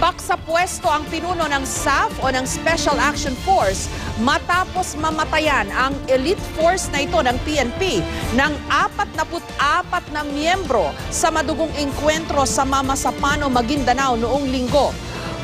Sinibak sa pwesto ang pinuno ng SAF o ng Special Action Force matapos mamatayan ang elite force na ito ng PNP ng 44 na miyembro sa madugong engkwentro sa Mamasapano, Maguindanao noong linggo.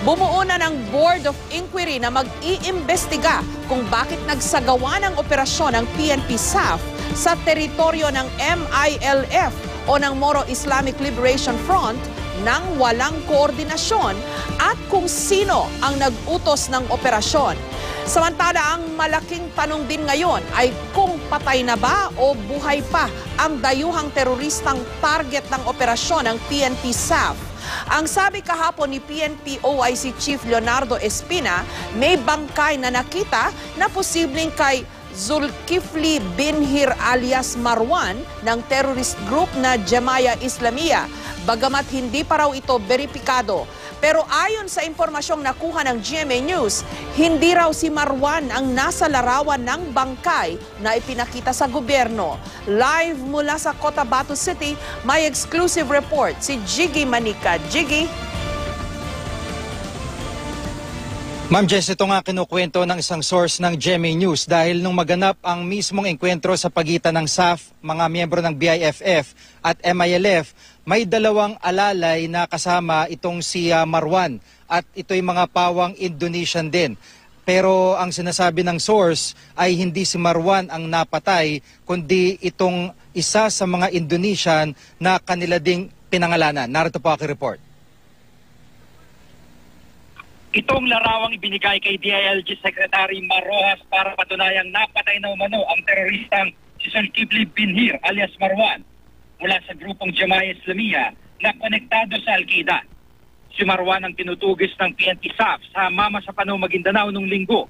Bumuo na ng Board of Inquiry na mag-iimbestiga kung bakit nagsagawa ng operasyon ng PNP SAF sa teritoryo ng MILF o ng Moro Islamic Liberation Front nang walang koordinasyon at kung sino ang nag-utos ng operasyon. Samantala, ang malaking tanong din ngayon ay kung patay na ba o buhay pa ang dayuhang teroristang target ng operasyon ng PNP SAF. Ang sabi kahapon ni PNP OIC Chief Leonardo Espina, may bangkay na nakita na posibleng kay Zulkifli Binhir alias Marwan ng terrorist group na Jamaya Islamia, bagamat hindi pa raw ito beripikado. Pero ayon sa impormasyong nakuha ng GMA News, hindi raw si Marwan ang nasa larawan ng bangkay na ipinakita sa gobyerno. Live mula sa Cotabato City, may exclusive report si Jiggy Manica. Jiggy? Ma'am Jess, ito nga kinukwento ng isang source ng GMA News dahil nung maganap ang mismong engkwentro sa pagitan ng SAF, mga miyembro ng BIFF at MILF, may dalawang alalay na kasama itong si Marwan at ito'y mga pawang Indonesian din. Pero ang sinasabi ng source ay hindi si Marwan ang napatay kundi itong isa sa mga Indonesian na kanila ding pinangalanan. Narito po aking report. Itong larawang ibinigay kay DILG Secretary Marrojas para patunayang napatay na umano ang teroristang si Zulkifli Binhir alias Marwan mula sa grupong Jamaya Islamia na konektado sa Al-Qaeda. Si Marwan ang tinutugis ng PNP SAF sa Mamasapano, Maguindanao noong linggo.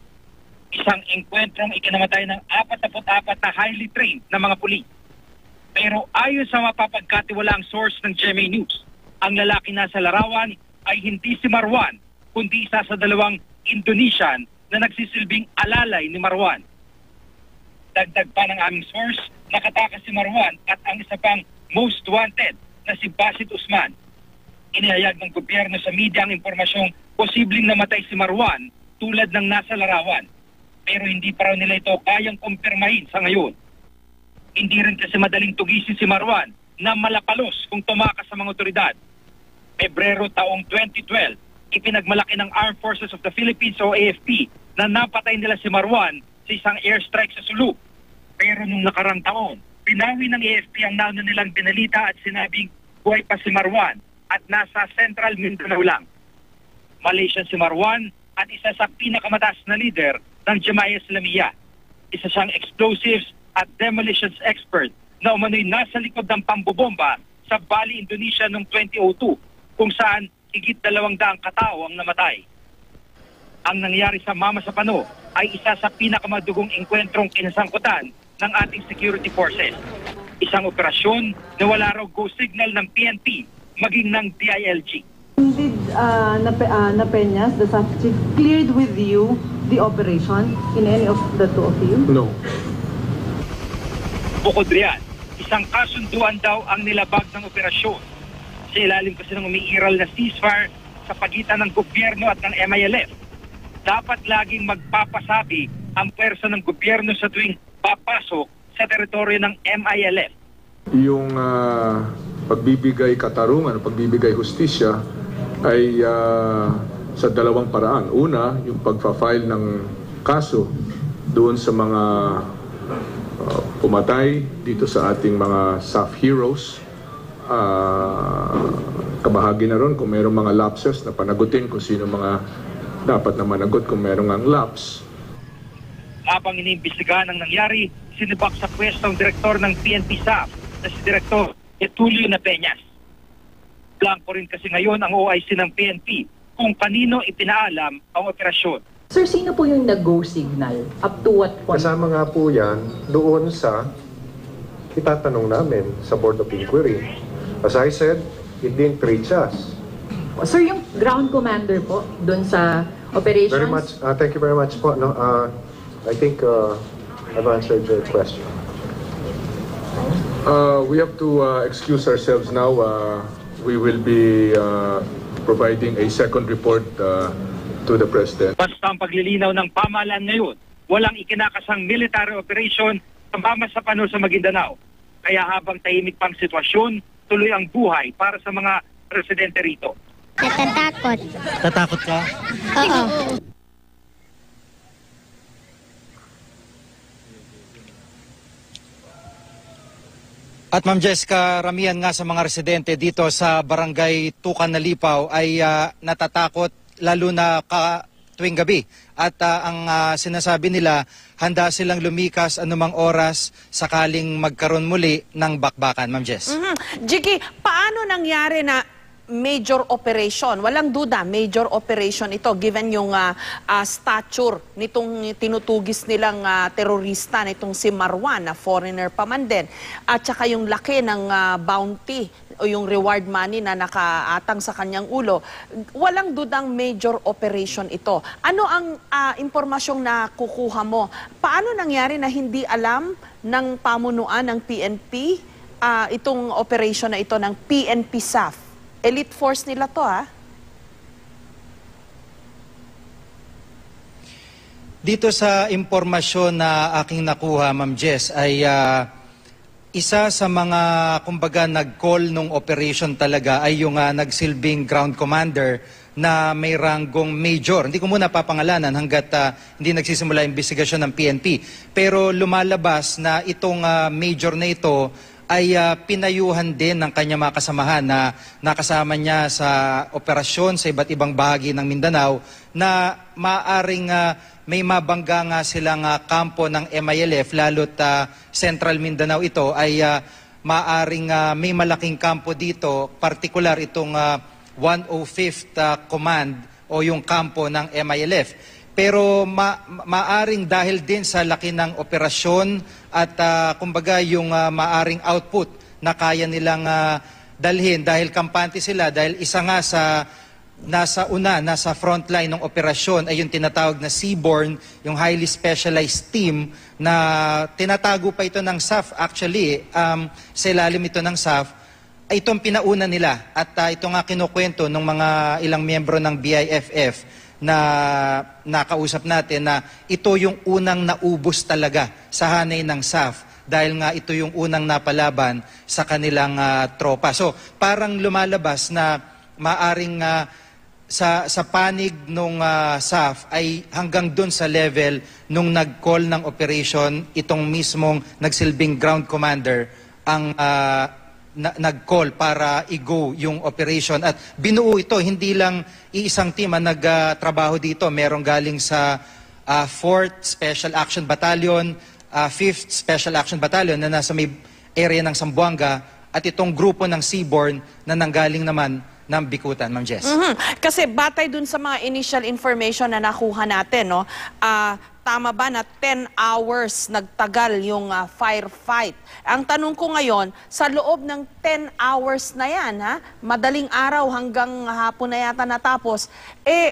Isang engkwentrong ikinamatay ng 44 na highly trained na mga pulis. Pero ayon sa mapapagkatiwalaang source ng GMA News, ang lalaki na sa larawan ay hindi si Marwan kundi isa sa dalawang Indonesian na nagsisilbing alalay ni Marwan. Dagdag pa ng aming source, nakatakas si Marwan at ang isa pang most wanted na si Basit Usman. Inihayag ng gobyerno sa media ang impormasyong posibleng namatay si Marwan tulad ng nasa larawan. Pero hindi pa raw nila ito kayang kumpirmahin sa ngayon. Hindi rin kasi madaling tugisin si Marwan na malapalos kung tumakas sa mga otoridad. Pebrero taong 2012, ipinagmalaki ng Armed Forces of the Philippines o AFP na napatay nila si Marwan sa isang airstrike sa Sulu. Pero nung nakarang taon, pinawi ng AFP ang nauna nilang binalita at sinabing buhay pa si Marwan at nasa Central Mindanao lang. Malaysian si Marwan at isa sa pinakamataas na leader ng Jamaya Islamia. Isa siyang explosives at demolitions expert na umano'y nasa likod ng pambobomba sa Bali, Indonesia noong 2002 kung saan higit 200 katao ang namatay. Ang nangyari sa Mamasapano ay isa sa pinakamadugong engkwentrong kinasangkutan ng ating security forces. Isang operasyon na wala raw go signal ng PNP maging ng DILG. Did Napeñas, the SAF chief, cleared with you the operation in any of the two of you? No. Bukod riyan, isang kasunduan daw ang nilabag ng operasyon. Sa ilalim kasi ng umiiral na ceasefire sa pagitan ng gobyerno at ng MILF. Dapat laging magpapasabi ang pwersa ng gobyerno sa tuwing papasok sa teritoryo ng MILF. Yung pagbibigay katarungan, pagbibigay hustisya ay sa dalawang paraan. Una, yung pagpa-file ng kaso doon sa mga pumatay dito sa ating mga SAF heroes. Kabahagi na ron kung mayroong mga lapses na panagutin kung sino mga dapat na managot kung mayroong ang laps. Habang iniimbestigahan ang nangyari, sinibak sa pwesto ang direktor ng PNP SAF na si Direktor Getulio Napeñas. Blanco rin kasi ngayon ang OIC ng PNP kung kanino ipinaalam ang operasyon. Sir, sino po yung nag-go signal? Up to what point? Kasama nga po yan doon sa itatanong namin sa Board of Inquiry. As I said, it didn't reach us. Sir, yung ground commander po doon sa operations? Very much, thank you very much po. No, I think I've answered your question. We have to excuse ourselves now. We will be providing a second report to the President. Basta ang paglilinaw ng pamahalaan ngayon, walang ikinakasang military operation sumama sa pano sa Maguindanao. Kaya habang tahimik pang sitwasyon, tuloy ang buhay para sa mga residente rito. Natatakot. Tatakot ka? Oo. At Ma'am Jess, karamihan nga sa mga residente dito sa barangay Tukan na Lipaw ay natatakot lalo na tuwing gabi. At ang sinasabi nila, handa silang lumikas anumang oras sakaling magkaroon muli ng bakbakan. Ma'am Jess. Jiggy, paano nangyari na major operation? Walang duda, major operation ito given yung stature nitong tinutugis nilang terorista nitong si Marwan, na foreigner pa man din. At saka yung laki ng bounty o yung reward money na nakaatang sa kanyang ulo. Walang dudang major operation ito. Ano ang impormasyong nakukuha mo? Paano nangyari na hindi alam ng pamunuan ng PNP itong operation na ito ng PNP SAF? Elite force nila to, ha? Dito sa impormasyon na aking nakuha, Ma'am Jess, ay isa sa mga, kumbaga, nag-call nung operation talaga ay yung nagsilbing ground commander na may ranggong major. Hindi ko muna papangalanan hanggat hindi nagsisimula investigasyon ng PNP. Pero lumalabas na itong major na ito ay pinayuhan din ng kanyang mga kasamahan na nakasama niya sa operasyon sa iba't ibang bahagi ng Mindanao na maaring may mabangga nga silang kampo ng MILF, lalo't Central Mindanao ito ay maaring may malaking kampo dito, partikular itong 105th Command o yung kampo ng MILF. Pero maaring dahil din sa laki ng operasyon at kumbaga yung maaring output na kaya nilang dalhin dahil kampante sila, dahil isa nga sa nasa frontline ng operasyon ay yung tinatawag na Seaborn, yung highly specialized team na tinatago pa ito ng SAF actually, sa ilalim ito ng SAF, ay itong pinauna nila at ito nga kinukwento ng mga ilang miyembro ng BIFF na nakausap natin na ito yung unang naubos talaga sa hanay ng SAF dahil nga ito yung unang napalaban sa kanilang tropa. So parang lumalabas na maaring sa panig nung SAF ay hanggang dun sa level nung nag-call ng operation, itong mismong nagsilbing ground commander ang nag-call para i-go yung operation. At binuo ito, hindi lang iisang team ang nagtrabaho dito. Merong galing sa 4th Special Action Battalion, 5th Special Action Battalion na nasa may area ng Zamboanga at itong grupo ng Seaborn na nanggaling naman ng Bikutan, Ma'am Jess. Kasi batay dun sa mga initial information na nakuha natin, no? Tama ba na 10 hours nagtagal yung firefight? Ang tanong ko ngayon, sa loob ng 10 hours na yan, madaling araw hanggang hapon na yata natapos,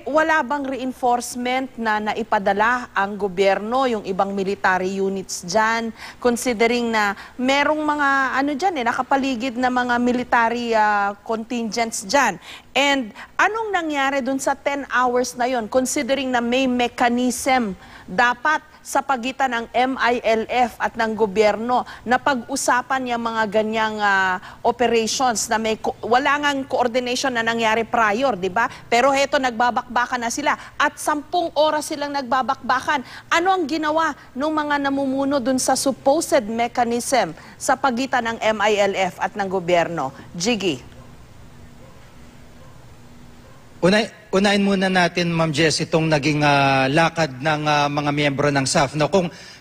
wala bang reinforcement na naipadala ang gobyerno, yung ibang military units dyan, considering na merong mga nakapaligid na mga military contingents dyan? And anong nangyari dun sa 10 hours na yon, considering na may mechanism dapat sa pagitan ng MILF at ng gobyerno na pag-usapan yung mga ganyang operations na wala ngang coordination na nangyari prior, di ba? Pero heto, nagbabakbakan na sila at 10 oras silang nagbabakbakan. Ano ang ginawa ng mga namumuno dun sa supposed mechanism sa pagitan ng MILF at ng gobyerno? Jiggy. Unahin muna natin, Ma'am Jess, itong naging lakad ng mga miyembro ng SAF. No,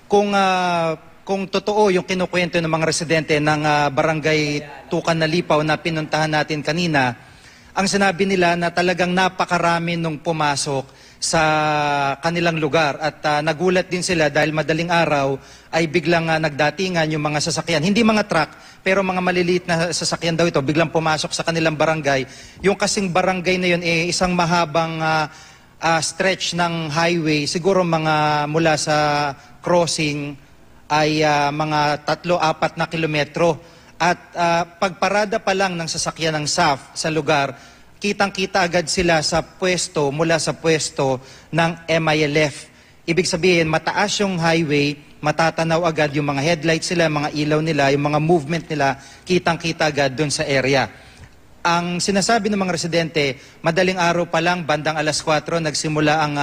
kung totoo yung kinukwento ng mga residente ng barangay Tukan na Lipaw na pinuntahan natin kanina, ang sinabi nila na talagang napakarami nung pumasok sa kanilang lugar at nagulat din sila dahil madaling araw ay biglang nagdatingan yung mga sasakyan. Hindi mga truck, pero mga maliliit na sasakyan daw ito, biglang pumasok sa kanilang barangay. Yung kasing barangay na yun, isang mahabang stretch ng highway, siguro mga mula sa crossing ay mga 3-4 na kilometro. At pagparada pa lang ng sasakyan ng SAF sa lugar, kitang-kita agad sila sa pwesto, mula sa pwesto ng MILF. Ibig sabihin, mataas yung highway, matatanaw agad yung mga headlights nila, mga ilaw nila, yung mga movement nila, kitang-kita agad doon sa area. Ang sinasabi ng mga residente, madaling araw pa lang, bandang alas 4, nagsimula ang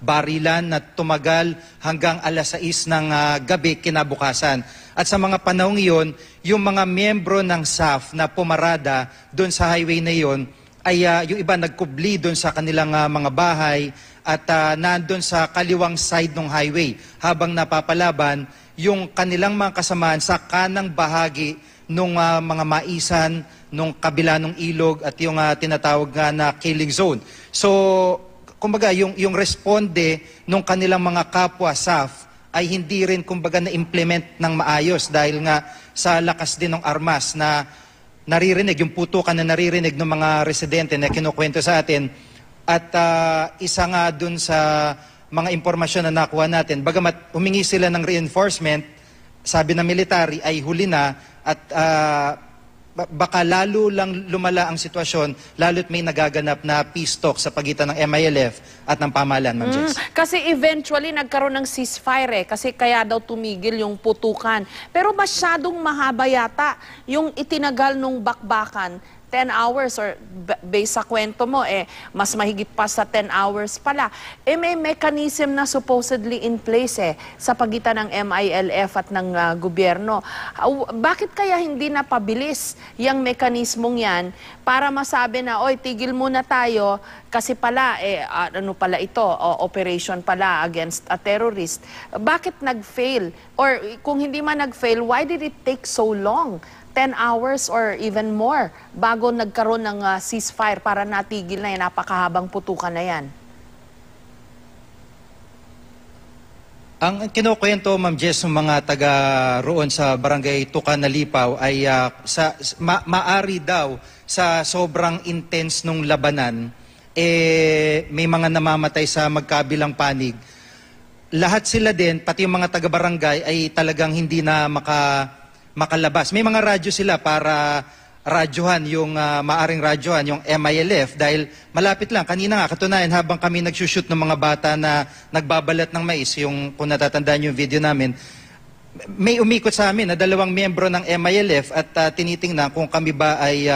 barilan na tumagal hanggang alas 6 ng gabi kinabukasan. At sa mga panahong iyon, yung mga miyembro ng SAF na pumarada doon sa highway na iyon, ay yung iba nagkubli doon sa kanilang mga bahay at nandun sa kaliwang side ng highway habang napapalaban yung kanilang mga kasamaan sa kanang bahagi ng mga maisan, nung kabila ng ilog at yung tinatawag na killing zone. So, kumbaga, yung responde nung kanilang mga kapwa SAF ay hindi rin kumbaga na-implement ng maayos dahil nga sa lakas din ng armas na naririnig, yung putukan na naririnig ng mga residente na kinukwento sa atin. At isa nga dun sa mga impormasyon na nakuha natin, bagamat humingi sila ng reinforcement, sabi ng military ay huli na at baka lalo lang lumala ang sitwasyon, lalo't may nagaganap na peace talk sa pagitan ng MILF at ng pamahalaan, Ma'am Jess. Kasi eventually nagkaroon ng ceasefire kasi kaya daw tumigil yung putukan. Pero masyadong mahaba yata yung itinagal nung bakbakan. 10 hours or based sa kwento mo, mas mahigit pa sa 10 hours pala. May mechanism na supposedly in place sa pagitan ng MILF at ng gobyerno. Bakit kaya hindi napabilis yung mekanismong yan para masabi na, oy, tigil muna tayo kasi pala, ano pala ito, operation pala against a terrorist. Bakit nag-fail? Or kung hindi man nag-fail, why did it take so long? 10 hours or even more bago nagkaroon ng ceasefire para natigil na yan, napakahabang putukan na yan? Ang kinukwento, Ma'am Jess, ng mga taga roon sa barangay Tukan na Lipaw ay maari daw sa sobrang intense nung labanan, may mga namamatay sa magkabilang panig. Lahat sila din, pati yung mga taga barangay ay talagang hindi na makalabas. May mga radyo sila para radyohan yung maaring radyohan, yung MILF dahil malapit lang. Kanina nga, katunayan, habang kami nagsushoot ng mga bata na nagbabalat ng mais, yung kung natatandaan yung video namin, may umikot sa amin na 2 miyembro ng MILF at tinitingnan kung kami ba ay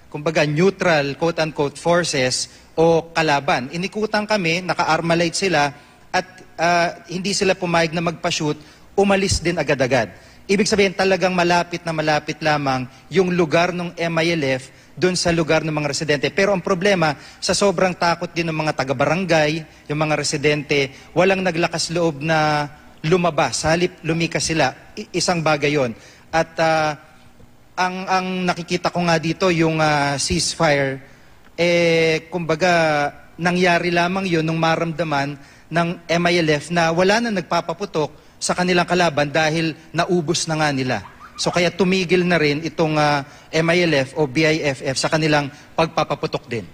kumbaga neutral, quote-unquote, forces o kalaban. Inikutan kami, naka-armalite sila at hindi sila pumayag na magpa-shoot, umalis din agad-agad. Ibig sabihin talagang malapit na malapit lamang yung lugar ng MILF doon sa lugar ng mga residente. Pero ang problema, sa sobrang takot din ng mga taga-barangay, yung mga residente, walang naglakas loob na lumabas. Halip lumikas sila. Isang bagay yon. At ang nakikita ko nga dito, yung ceasefire, kumbaga nangyari lamang yun nung maramdaman ng MILF na wala na nagpapaputok sa kanilang kalaban dahil naubos na nga nila. So kaya tumigil na rin itong MILF o BIFF sa kanilang pagpapaputok din.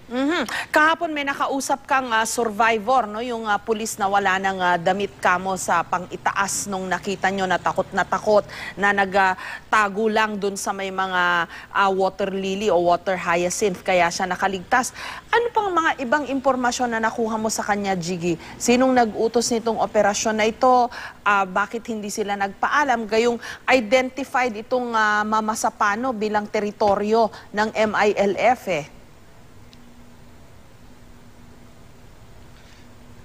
Kahapon may nakausap kang survivor, no? Yung pulis na wala ng damit kamo sa pang-itaas nung nakita nyo na takot na nagtago lang dun sa may mga water lily o water hyacinth kaya siya nakaligtas. Ano pang mga ibang impormasyon na nakuha mo sa kanya, Jiggy? Sinong nag-utos nitong operasyon na ito? Bakit hindi sila nagpaalam? Gayong identified itong Mama Sapano bilang teritoryo ng MILF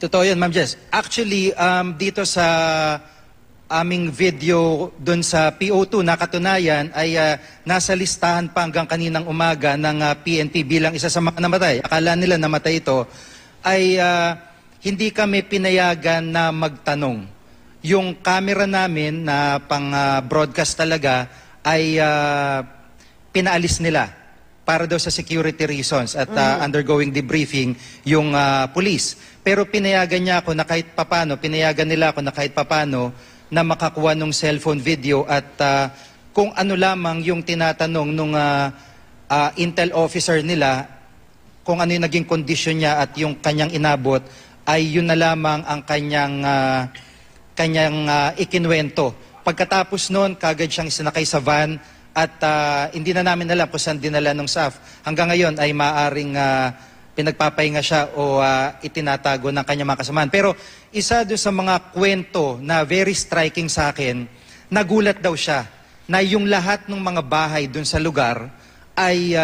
Totoo yan, Ma'am Jess. Actually, dito sa aming video doon sa PO2 na katunayan ay nasa listahan pa hanggang kaninang umaga ng PNP bilang isa sa mga namatay. Akala nila namatay ito ay hindi kami pinayagan na magtanong. Yung camera namin na pang-broadcast talaga ay pinaalis nila para daw sa security reasons at undergoing debriefing yung police. Pero pinayagan niya ako na kahit papano, pinayagan nila ako na kahit papano na makakuha ng cellphone video at kung ano lamang yung tinatanong nung intel officer nila, kung ano yung naging kondisyon niya at yung kanyang inabot, ay yun na lamang ang kanyang ikinwento. Pagkatapos noon, kagad siyang sinakay sa van at hindi na namin alam kung saan dinala ng SAF. Hanggang ngayon ay maaring pinagpapahinga siya o itinatago ng kanyang mga kasamahan. Pero isa doon sa mga kwento na very striking sa akin, nagulat daw siya na yung lahat ng mga bahay doon sa lugar ay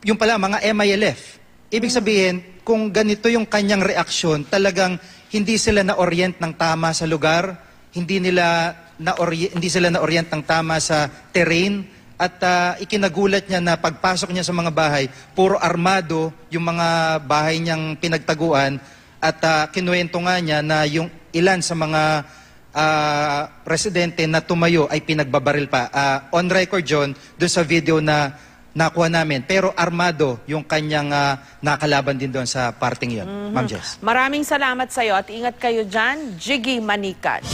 yung pala mga MILF. Ibig sabihin, kung ganito yung kanyang reaksyon, talagang hindi sila na-orient ng tama sa lugar, hindi sila na-orient ng tama sa terrain, at ikinagulat niya na pagpasok niya sa mga bahay, puro armado yung mga bahay niyang pinagtaguan, at kinuwento nga niya na yung ilan sa mga residente na tumayo ay pinagbabaril pa. On record, John, doon sa video na nakuha namin. Pero armado yung kanyang nakalaban din doon sa parting yon. Ma'am Jess. Maraming salamat sa iyo at ingat kayo dyan, Jiggy Manikan.